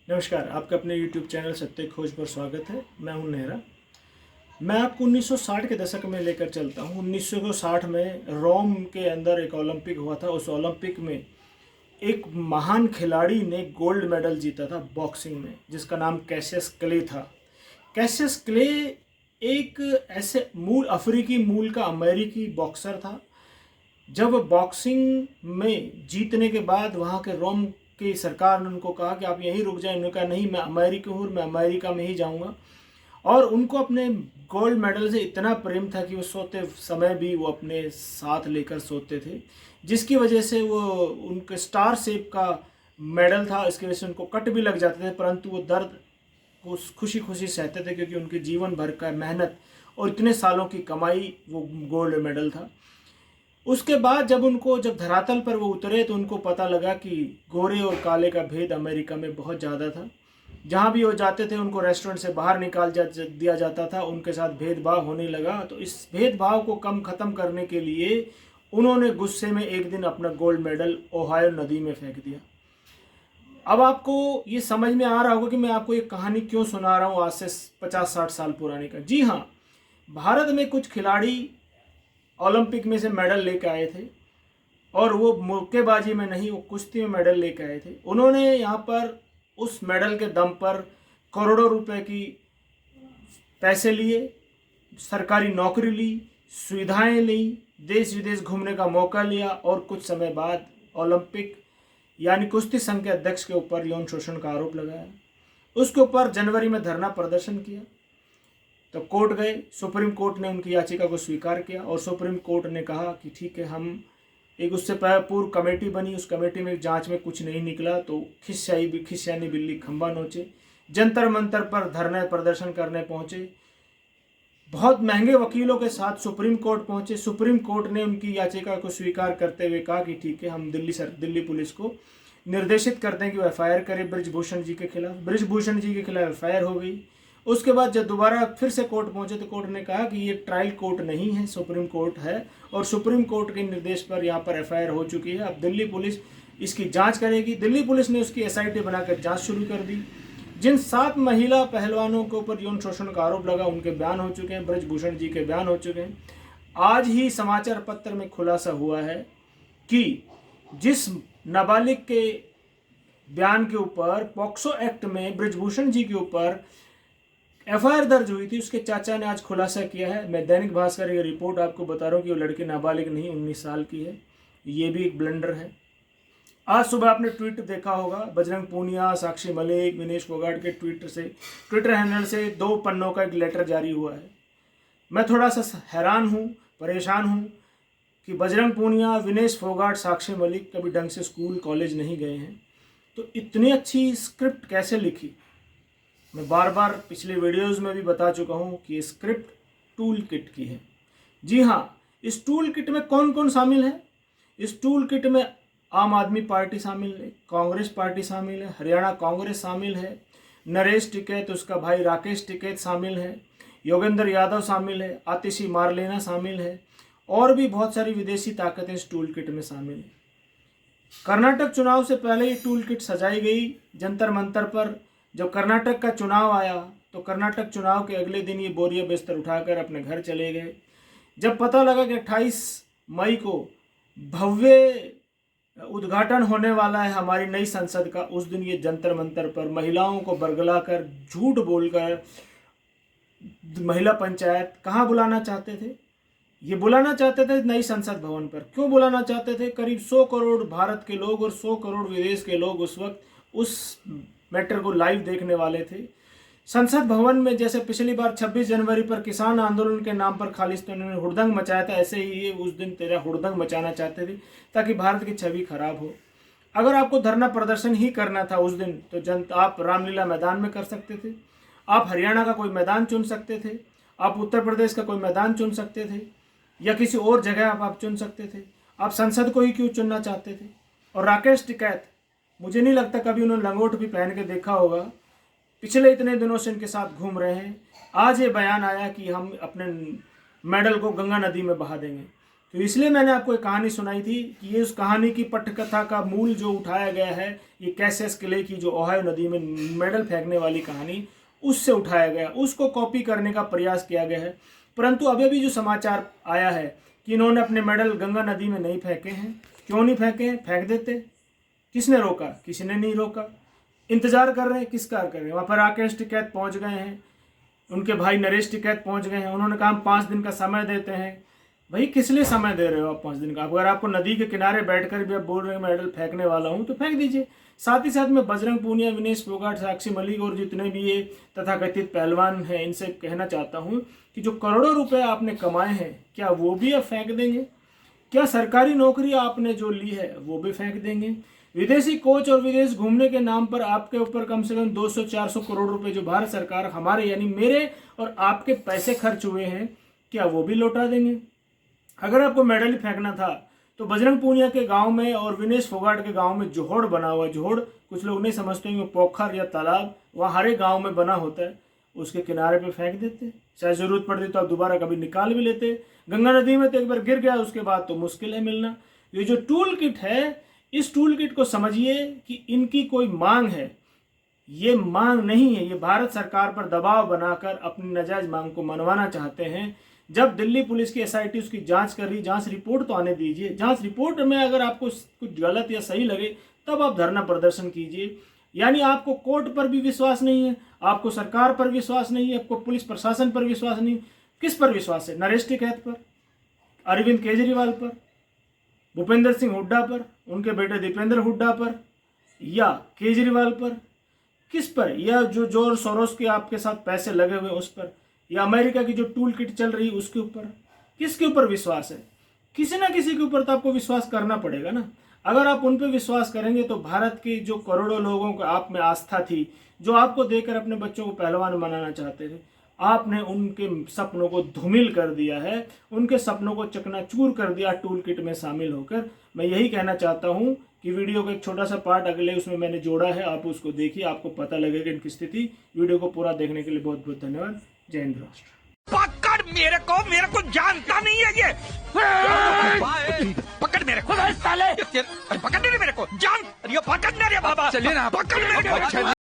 नमस्कार, आपका अपने YouTube चैनल सत्य खोज पर स्वागत है। मैं हूं नेहरा। मैं आपको 1960 के दशक में लेकर चलता हूं। 1960 में रोम के अंदर एक ओलंपिक हुआ था। उस ओलंपिक में एक महान खिलाड़ी ने गोल्ड मेडल जीता था बॉक्सिंग में, जिसका नाम कैसियस क्ले था। कैसियस क्ले एक ऐसे अफ्रीकी मूल का अमेरिकी बॉक्सर था। जब बॉक्सिंग में जीतने के बाद वहाँ के रोम की सरकार ने उनको कहा कि आप यहीं रुक जाएं। उन्होंने कहा नहीं, मैं अमेरिकी हूँ, मैं अमेरिका में ही जाऊँगा। और उनको अपने गोल्ड मेडल से इतना प्रेम था कि वो सोते समय भी वो अपने साथ लेकर सोते थे, जिसकी वजह से वो उनके स्टार शेप का मेडल था। इसकी वजह से उनको कट भी लग जाते थे, परंतु वो दर्द को खुशी खुशी सहते थे, क्योंकि उनके जीवन भर का मेहनत और इतने सालों की कमाई वो गोल्ड मेडल था। उसके बाद जब धरातल पर वो उतरे तो उनको पता लगा कि गोरे और काले का भेद अमेरिका में बहुत ज़्यादा था। जहाँ भी वो जाते थे उनको रेस्टोरेंट से बाहर निकाल दिया जाता था। उनके साथ भेदभाव होने लगा। तो इस भेदभाव को ख़त्म करने के लिए उन्होंने गुस्से में एक दिन अपना गोल्ड मेडल ओहायो नदी में फेंक दिया। अब आपको ये समझ में आ रहा होगा कि मैं आपको ये कहानी क्यों सुना रहा हूँ आज से 50-60 साल पुराने का। जी हाँ, भारत में कुछ खिलाड़ी ओलंपिक में से मेडल लेकर आए थे, और वो मुक्केबाजी में नहीं, वो कुश्ती में मेडल लेकर आए थे। उन्होंने यहाँ पर उस मेडल के दम पर करोड़ों रुपए की पैसे लिए, सरकारी नौकरी ली, सुविधाएं ली, देश विदेश घूमने का मौका लिया, और कुछ समय बाद ओलंपिक यानी कुश्ती संघ के अध्यक्ष के ऊपर यौन शोषण का आरोप लगाया। उसके ऊपर जनवरी में धरना प्रदर्शन किया। तो कोर्ट गए, सुप्रीम कोर्ट ने उनकी याचिका को स्वीकार किया, और सुप्रीम कोर्ट ने कहा कि ठीक है, हम एक उससे पूर्व कमेटी बनी, उस कमेटी में जांच में कुछ नहीं निकला तो खिस्यानी बिल्ली खंबा नोचे, जंतर मंतर पर धरने प्रदर्शन करने पहुंचे, बहुत महंगे वकीलों के साथ सुप्रीम कोर्ट पहुंचे। सुप्रीम कोर्ट ने उनकी याचिका को स्वीकार करते हुए कहा कि ठीक है, हम दिल्ली पुलिस को निर्देशित करते हैं कि वो एफआईआर करे ब्रिजभूषण जी के खिलाफ। ब्रिजभूषण जी के खिलाफ एफआईआर हो गई। उसके बाद जब दोबारा फिर से कोर्ट पहुंचे तो कोर्ट ने कहा कि ये ट्रायल कोर्ट नहीं है, सुप्रीम कोर्ट है, और सुप्रीम कोर्ट के निर्देश पर यहाँ पर एफआईआर हो चुकी है। अब दिल्ली पुलिस इसकी जांच करेगी। दिल्ली पुलिस ने उसकी एसआईटी बनाकर जांच शुरू कर दी। जिन 7 महिला पहलवानों के ऊपर यौन शोषण का आरोप लगा, उनके बयान हो चुके हैं, ब्रिजभूषण जी के बयान हो चुके हैं। आज ही समाचार पत्र में खुलासा हुआ है कि जिस नाबालिग के बयान के ऊपर पॉक्सो एक्ट में ब्रिजभूषण जी के ऊपर एफआईआर दर्ज हुई थी, उसके चाचा ने आज खुलासा किया है। मैं दैनिक भास्कर की रिपोर्ट आपको बता रहा हूँ कि वो लड़की नाबालिग नहीं, 19 साल की है। ये भी एक ब्लंडर है। आज सुबह आपने ट्वीट देखा होगा, बजरंग पूनिया, साक्षी मलिक, विनेश फोगाट के ट्विटर हैंडल से 2 पन्नों का एक लेटर जारी हुआ है। मैं थोड़ा सा हैरान हूँ, परेशान हूँ कि बजरंग पूनिया, विनेश फोगाट, साक्षी मलिक कभी ढंग से स्कूल कॉलेज नहीं गए हैं, तो इतनी अच्छी स्क्रिप्ट कैसे लिखी। मैं बार बार पिछले वीडियोस में भी बता चुका हूँ कि स्क्रिप्ट टूल किट की है। जी हाँ, इस टूल किट में कौन कौन शामिल है? इस टूल किट में आम आदमी पार्टी शामिल है, कांग्रेस पार्टी शामिल है, हरियाणा कांग्रेस शामिल है, नरेश टिकैत, उसका भाई राकेश टिकैत शामिल है, योगेंद्र यादव शामिल है, आतिशी मारलेना शामिल है, और भी बहुत सारी विदेशी ताकतें इस टूल किट में शामिल है। कर्नाटक चुनाव से पहले ये टूल किट सजाई गई जंतर मंतर पर। जब कर्नाटक का चुनाव आया तो कर्नाटक चुनाव के अगले दिन ये बोरिया बिस्तर उठाकर अपने घर चले गए। जब पता लगा कि 28 मई को भव्य उद्घाटन होने वाला है हमारी नई संसद का, उस दिन ये जंतर मंतर पर महिलाओं को बरगलाकर, झूठ बोलकर महिला पंचायत कहाँ बुलाना चाहते थे? ये बुलाना चाहते थे नई संसद भवन पर। क्यों बुलाना चाहते थे? करीब 100 करोड़ भारत के लोग और 100 करोड़ विदेश के लोग उस वक्त उस मैटर को लाइव देखने वाले थे। संसद भवन में जैसे पिछली बार 26 जनवरी पर किसान आंदोलन के नाम पर खालिस्तानियों ने हुड़दंग मचाया था, ऐसे ही ये उस दिन तेरा हुड़दंग मचाना चाहते थे ताकि भारत की छवि खराब हो। अगर आपको धरना प्रदर्शन ही करना था उस दिन तो आप रामलीला मैदान में कर सकते थे, आप हरियाणा का कोई मैदान चुन सकते थे, आप उत्तर प्रदेश का कोई मैदान चुन सकते थे, या किसी और जगह आप चुन सकते थे। आप संसद को ही क्यों चुनना चाहते थे? और राकेश टिकैत, मुझे नहीं लगता कभी उन्होंने लंगोट भी पहन के देखा होगा। पिछले इतने दिनों से इनके साथ घूम रहे हैं। आज ये बयान आया कि हम अपने मेडल को गंगा नदी में बहा देंगे। तो इसलिए मैंने आपको एक कहानी सुनाई थी कि ये उस कहानी की पटकथा का मूल जो उठाया गया है, ये कैसियस क्ले की जो ओहायो नदी में मेडल फेंकने वाली कहानी, उससे उठाया गया, उसको कॉपी करने का प्रयास किया गया है। परंतु अभी भी जो समाचार आया है कि इन्होंने अपने मेडल गंगा नदी में नहीं फेंके हैं। क्यों नहीं फेंके हैं? फेंक देते। किसने रोका? किसी ने नहीं रोका। इंतजार कर रहे हैं, किसका कर रहे हैं? वहाँ पर राकेश टिकैत पहुँच गए हैं, उनके भाई नरेश टिकैत पहुँच गए हैं। उन्होंने कहा हम 5 दिन का समय देते हैं। भाई किस लिए समय दे रहे हो आप 5 दिन का? अगर आपको नदी के किनारे बैठकर भी आप बोल रहे हैं मेडल फेंकने वाला हूं, तो फेंक दीजिए। साथ ही साथ में बजरंग पूनिया, विनेश फोगाट, साक्षी मलिक और जितने भी ये तथाकथित पहलवान हैं, इनसे कहना चाहता हूं कि जो करोड़ों रुपए आपने कमाए हैं, क्या वो भी आप फेंक देंगे? क्या सरकारी नौकरी आपने जो ली है वो भी फेंक देंगे? विदेशी कोच और विदेश घूमने के नाम पर आपके ऊपर कम से कम 200-400 करोड़ रुपए जो भारत सरकार, हमारे यानी मेरे और आपके पैसे खर्च हुए हैं, क्या वो भी लौटा देंगे? अगर आपको मेडल ही फेंकना था तो बजरंग पूनिया के गांव में और विनेश फोगाट के गांव में जोहड़ बना हुआ, जोहड़ कुछ लोग नहीं समझते हैं, पोखर या तालाब वहाँ हर एक गाँव में बना होता है, उसके किनारे पे फेंक देते। चाहे जरूरत पड़ती तो आप दोबारा कभी निकाल भी लेते। गंगा नदी में तो एक बार गिर गया, उसके बाद तो मुश्किल है मिलना। ये जो टूल किट है, इस टूल किट को समझिए कि इनकी कोई मांग है, ये मांग नहीं है, ये भारत सरकार पर दबाव बनाकर अपनी नाजायज मांग को मनवाना चाहते हैं। जब दिल्ली पुलिस की एसआईटी उसकी जांच कर रही, जांच रिपोर्ट तो आने दीजिए। जांच रिपोर्ट में अगर आपको कुछ गलत या सही लगे तब आप धरना प्रदर्शन कीजिए। यानी आपको कोर्ट पर भी विश्वास नहीं है, आपको सरकार पर विश्वास नहीं है, आपको पुलिस प्रशासन पर विश्वास नहीं। किस पर विश्वास है? नरेश टिकैत पर, अरविंद केजरीवाल पर, भूपेंद्र सिंह हुड्डा पर, उनके बेटे दीपेंद्र हुड्डा पर, या केजरीवाल पर? किस पर? या जो जोर सोरोस के आपके साथ पैसे लगे हुए उस पर, या अमेरिका की जो टूल किट चल रही है उसके ऊपर? किसके ऊपर विश्वास है? किसी ना किसी के ऊपर तो आपको विश्वास करना पड़ेगा ना। अगर आप उन पर विश्वास करेंगे तो भारत के जो करोड़ों लोगों को आप में आस्था थी, जो आपको देखकर अपने बच्चों को पहलवान बनाना चाहते थे, आपने उनके सपनों को धूमिल कर दिया है, उनके सपनों को चकनाचूर कर दिया टूल किट में शामिल होकर। मैं यही कहना चाहता हूं कि वीडियो का एक छोटा सा पार्ट अगले उसमें मैंने जोड़ा है, आप उसको देखिए, आपको पता लगेगा इनकी स्थिति। वीडियो को पूरा देखने के लिए बहुत बहुत धन्यवाद। जय हिंद राष्ट्र। पकड़ मेरे को जानता नहीं है ये। पकड़ मेरे को साले, पकड़ मेरे को जान, पकड़ मेरे बाबा, चलिए ना, पकड़ मेरे को।